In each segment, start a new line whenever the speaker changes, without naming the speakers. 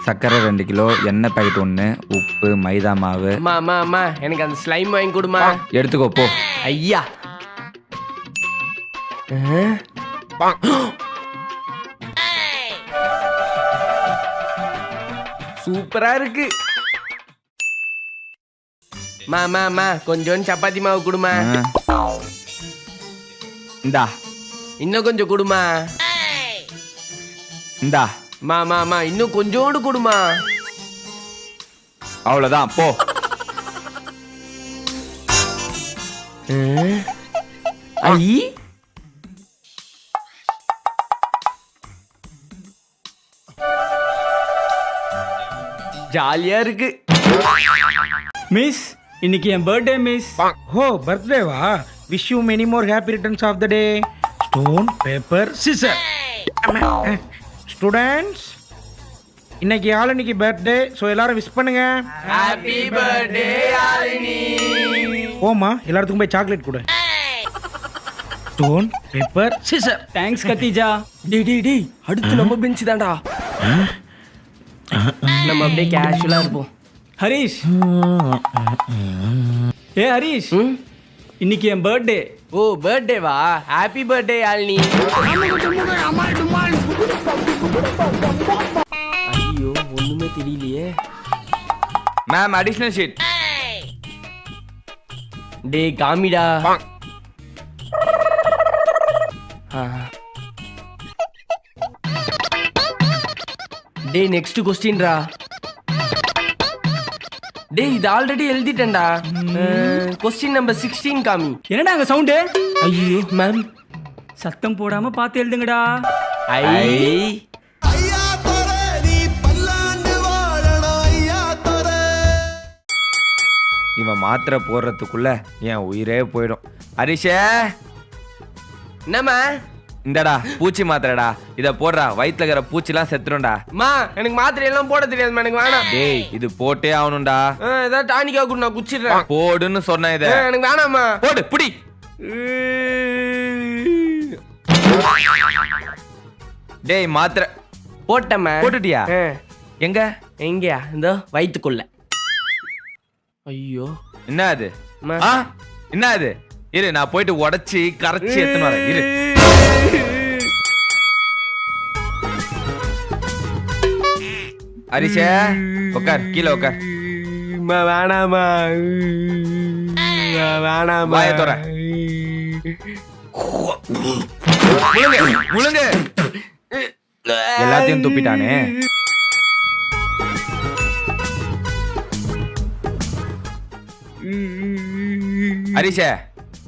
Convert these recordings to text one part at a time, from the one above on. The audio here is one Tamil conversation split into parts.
சக்கரை 2 கிலோ, எண்ணெய் பாக்கெட் 1, உப்பு, மைதா மாவு.
அம்மா எனக்கு அந்த ஸ்லைம் வாங்கி கொடுமா.
எடுத்துக்கோ போ.
ஐயா சூப்பரா இருக்கு. மாமா கொஞ்சம் சப்பாத்தி மாவு கொடுமா.
இந்தா.
இன்னும் கொஞ்சம் கொடுமா.
இந்தா.
மாமா இன்னும் கொஞ்சோடு கொடுமா.
அவ்வளவுதான் போ.
ஐ ஜாலியா இருக்கு.
மிஸ், இன்னைக்கு என் பர்த்டே மிஸ்.
ஓ பர்த்டேவா? Wish you many more happy returns of the day. Stone paper scissor. Students, இன்னைக்கு யாழினிக்கு பர்த்டே, ஸோ எல்லாரும் விஷ் பண்ணுங்க.
Happy birthday Yazhini.
ஓமா, எல்லாத்துக்கும் போய் சாக்லேட் கொடு. Stone paper scissor.
Thanks Khadija.
டேய் அடுத்து நம்ம பெஞ்ச் தான்டா. நம்ம அப்படியே கேஷுவலா இருப்போம்.
ஹரிஷ், ஏ ஹரிஷ், இன்னைக்கு என் பர்த்டே.
ஓ பர்த்டேவா? Happy birthday Yazhini. ஐயோ ஒண்ணுமே தெரியலையே.
Ma'am additional sheet.
டே காமிடா. டே நெக்ஸ்ட் கொஸ்டின்ரா. டே இது ஆல்ரெடி எழுதிட்டேன்டா. கொஸ்டின் நம்பர் 16 காமி.
என்னடா அங்க சவுண்டு?
ஐயோ மேம்,
சத்தம் போடாம பார்த்து எழுதுங்கடா.
ஐ
இவன் மாத்திரை போடுறதுக்குள்ள என் உயிரே போயிடும். ஹரிஷே,
என்னம்மா?
இந்தடா பூச்சி மாத்திரடா, இத போடுறா. வயிற்றுல இருக்கிற பூச்சிலாம் செத்துரும்டா.
மா எனக்கு மாத்திரை எல்லாம் போட தெரியாதுமா, எனக்கு வேணாம்.
டேய் இது போட்டே ஆகணும்டா.
ஏதாவது டானிக்கா கூட நான் குச்சிடுறேன்.
போடுன்னு சொன்னேன். இத
எனக்கு வேணாம்மா.
போடு புடி. டேய் மாத்திரை
போட்டம்மா.
போட்டுட்டியா? எங்க
எங்கயா? இந்த வயிற்றுக்குள்ள. ஐயோ
என்ன அது? என்ன அது? இரு நான் போயிட்டு உடைச்சி கரைச்சி எடுத்துன்னு வரேன். இரு. ஹரிஷே உட்கார், கீழே உட்கார்.
வேணாமா வேணாமா.
வாயை தொற. முழுங்கு. எல்லாத்தையும் துப்பிட்டானே. ஹரிஷே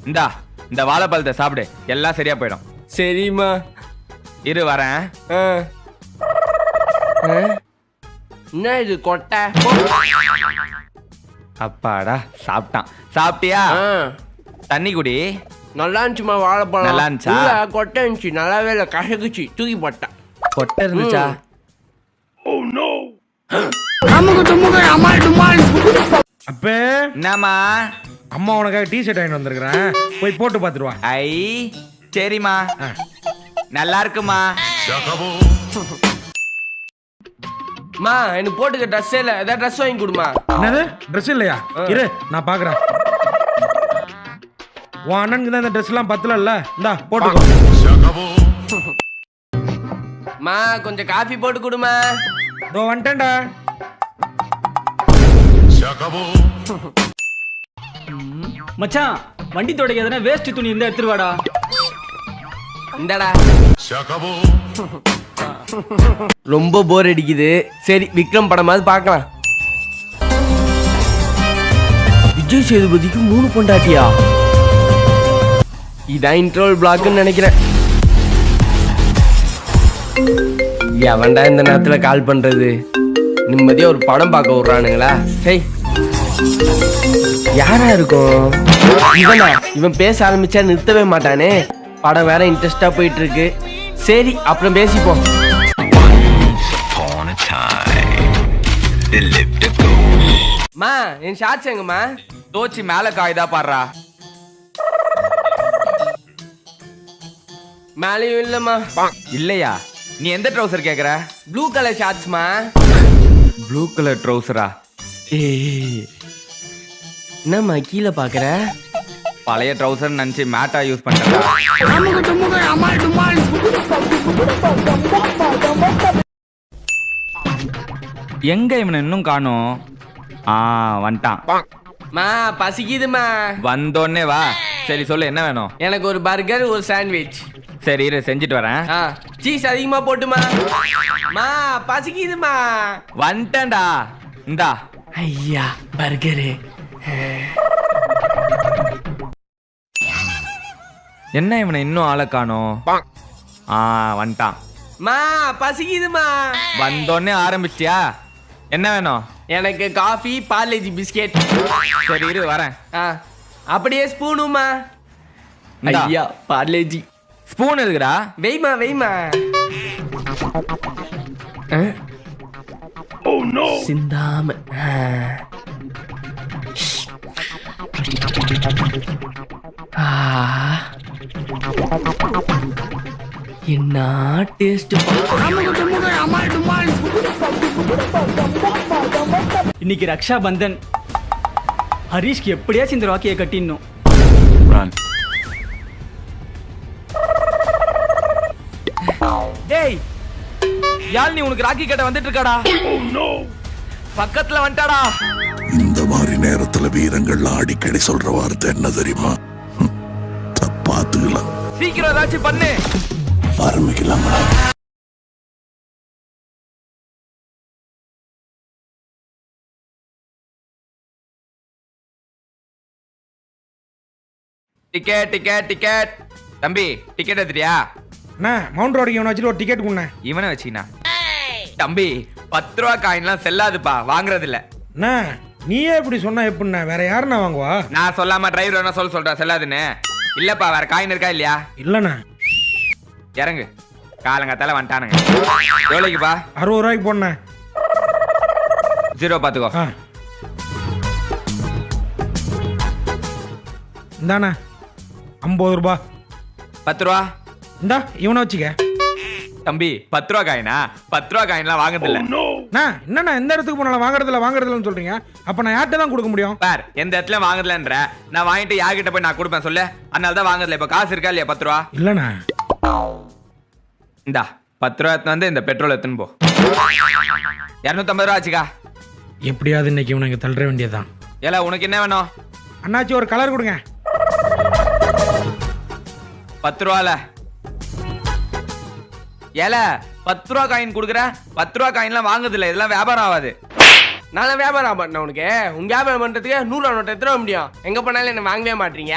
இந்தா, இந்த வாழைப்பழத்தை சாப்பிடு, எல்லாம் சரியா போயிடும்.
சரிம்மா.
இரு வரேன்.
என்ன இது கொட்டை?
அப்பாடா சாப்பிட்டான். சாப்பிட்டியா? தண்ணி குடி.
நல்லா இருந்துச்சுமா வாழைப்பழம்.
நல்லா இருந்துச்சா?
கொட்டை இருந்துச்சு, நல்லாவே இல்லை, கசகுச்சு, தூக்கி போட்டேன்.
கொட்டை இருந்துச்சா?
அப்பே
என்னம்மா?
அம்மா உனக்காக டீ ஷர்ட் வாங்கிட்டு வந்திருக்கிறேன், போய் போட்டு பார்த்துட்டு வா.
ஐ சரிம்மா, நல்லா இருக்குமா?
மா எனக்கு போட்டுக்க ட்ரெஸ்ஸே இல்லை, ஏதாவது ட்ரெஸ் வாங்கி கொடுமா.
என்னது ட்ரெஸ் இல்லையா? இரு நான் பாக்குறேன். உன் அண்ணனுக்கு தான் இந்த ட்ரெஸ் எல்லாம் பத்தல இல்ல, இந்தா போட்டுக்கோ.
மா கொஞ்சம் காஃபி போட்டு கொடுமா.
இதோ வந்துட்டேன்டா.
மச்சான், வண்டி தொடக்க எதனா வேஸ்ட் துணி இருந்தா எடுத்துட்டு வாடா.
இந்தடா. ரொம்ப போர் அடிக்குது, சரி விக்ரம் படமாவது பார்க்கலாம். விஜய் சேதுபதிக்கு 3 பொண்டாட்டியா? இதான் இன்ட்ரோல் பிளாக்னு நினைக்கிறேன். எவன்டா இந்த நேரத்துல கால் பண்றது? நிம்மதியா ஒரு படம் பார்க்க விடுறானுங்களா? ஹேய் யாரா இருக்கும்? இவனா? இவன் பேச ஆரம்பிச்சா நிறுத்தவே மாட்டானே. படம் வேற இன்ட்ரெஸ்டா போயிட்டு இருக்கு. சரி அப்புறம் பேசிப்போம். மா என் ஷார்ட்ஸ் எங்கம்மா?
தோச்சி மேல காய்தா பாடுறா.
மேலேயும் இல்லம்மா.
இல்லையா? நீ எந்த ட்ரௌசர் கேக்குற?
ப்ளூ கலர் ஷார்ட்ஸ்மா.
ப்ளூ கலர் ட்ரௌசரா?
என்னம்மா கீழே பாக்குற?
பழைய ட்ரௌசர் நினைச்சு மேட்டா யூஸ் பண்றா. எங்க இவனை இன்னும் காணோம்? வந்துட்டான்.
மா பசிக்குதுமா.
வந்தோடனே வா. சரி சொல்லு, என்ன வேணும்?
எனக்கு ஒரு பர்கர், ஒரு சாண்ட்விச்.
சரி இரு, செஞ்சுட்டு வரேன்.
சீஸ் அதிகமா போட்டுமா. மா பசிக்குதுமா.
வந்துட்டேன்டா, இந்தா.
ஐயா பர்கரு.
என்ன இவனை இன்னும் ஆளை காணோம்? வந்துட்டான்.
மா பசிக்குதுமா.
வந்தோடனே ஆரம்பிச்சியா? என்ன வேணும்?
எனக்கு காஃபி, பார்லேஜி பிஸ்கெட்.
சரி இரு வரேன்.
அப்படியே ஸ்பூனுமா.
இந்தா.
ஐயா பார்லேஜி.
ஸ்பூன் இருக்குடா.
வெய்மா வெய்மா. சிந்தாம. என்ன டேஸ்ட்.
இன்னைக்கு ரக்ஷா பந்தன். ஹரிஷ்க்கு எப்படியாச்சும் இந்த ராக்கியை கட்டிடணும்.
டேய் யாழ், நீ உனக்கு ராக்கி கட்ட வந்துட்டு இருக்காடா. பக்கத்துல வந்துட்டாடா.
இந்த மாதிரி நேரத்துல வீரங்கள்லாம் அடிக்கடி சொல்ற வார்த்தை என்ன தெரியுமா? பாத்துக்கலாம்.
சீக்கிரம் ஏதாச்சும் பண்ணு.
ஆரம்பிக்கலாமா?
Ticket ticket ticket. தம்பி டிக்கெட் எடுத்துறியா?
அண்ணா மவுண்ட் ரோடுக்கு இவனை வச்சுட்டு ஒரு டிக்கெட் கொடுண்ணே.
இவனை வச்சுக்கினா தம்பி 10 ரூபா காயின்லாம் செல்லாதுப்பா, வாங்குறது இல்ல.
அண்ணா நீயே இப்படி சொன்னா எப்படிண்ணா? வேற யாருண்ணா வாங்குவா?
நான் சொல்லாம டிரைவர் என்ன சொல்றா செல்லாதுன்னு? இல்லப்பா, வேற காயின் இருக்கா இல்லையா?
இல்லண்ணா.
இறங்கு. காலங்காத்தால வந்துட்டானுங்க. எவ்வளோக்குப்பா?
60 ரூபாய்க்கு போண்ணே.
0 பாத்துக்கோ.
இந்தாண்ணா 50 ரூபா.
10 ரூபா.
இந்தா இவனை வச்சுக்க.
தம்பி 10 ரூபா காயினா? 10 ரூபா காயின்லாம் வாங்குறது இல்ல.
என்னண்ணா எந்த இடத்துக்கு போனாலும் வாங்குறதுலன்னு சொல்றீங்க. அப்ப நான் யார்கிட்ட தான் கொடுக்க முடியும்?
பார், எந்த இடத்துல வாங்குறதுலன்ற நான் வாங்கிட்டு யார்கிட்ட போய் நான் கொடுப்பேன் சொல்லு? அதனால தான் வாங்குறதுல. இப்ப காசு இருக்கா இல்லையா? 10 ரூபா
இல்லண்ணா.
இந்தா 10 ரூபா எடுத்து வந்து இந்த பெட்ரோல் எடுத்துன்னு போ. 250 ரூபா ஆச்சுக்கா.
எப்படியாவது இன்னைக்கு இவனுக்கு தள்ளுற வேண்டியதுதான்.
ஏல உனக்கு என்ன வேணும்?
அண்ணாச்சி ஒரு கலர் கொடுங்க.
10 ரூபால ஏல 10 ரூபா காயின் கொடுக்குற. 10 ரூபா காயின்லாம் வாங்குறது இல்ல. இதெல்லாம் வியாபாரம் ஆகாது.
நான் வியாபாரம் பண்ண உனக்கு. உங்க வியாபாரம் பண்றதுக்கு 100 ரூபா நோட்டு எடுத்துட முடியும். எங்க போனாலும் என்ன வாங்கவே மாட்டீங்க.